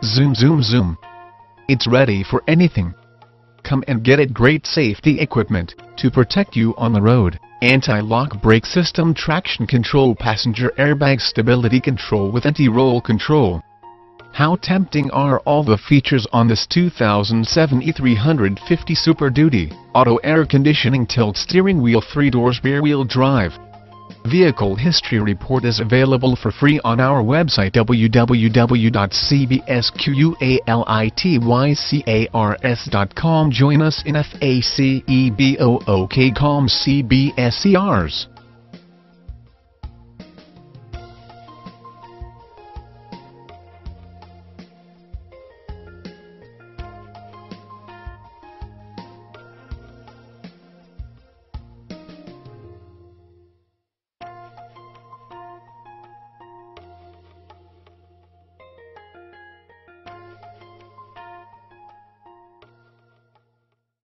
Zoom zoom zoom. It's ready for anything. Come and get it. Great safety equipment to protect you on the road: anti-lock brake system, traction control, passenger airbag, stability control with anti-roll control. How tempting are all the features on this 2007 E350 Super Duty: auto air conditioning, tilt steering wheel, 3 doors, rear wheel drive. Vehicle history report is available for free on our website www.cbsqualitybcars.com. Join us in FACEBOOK.com CBSCRs.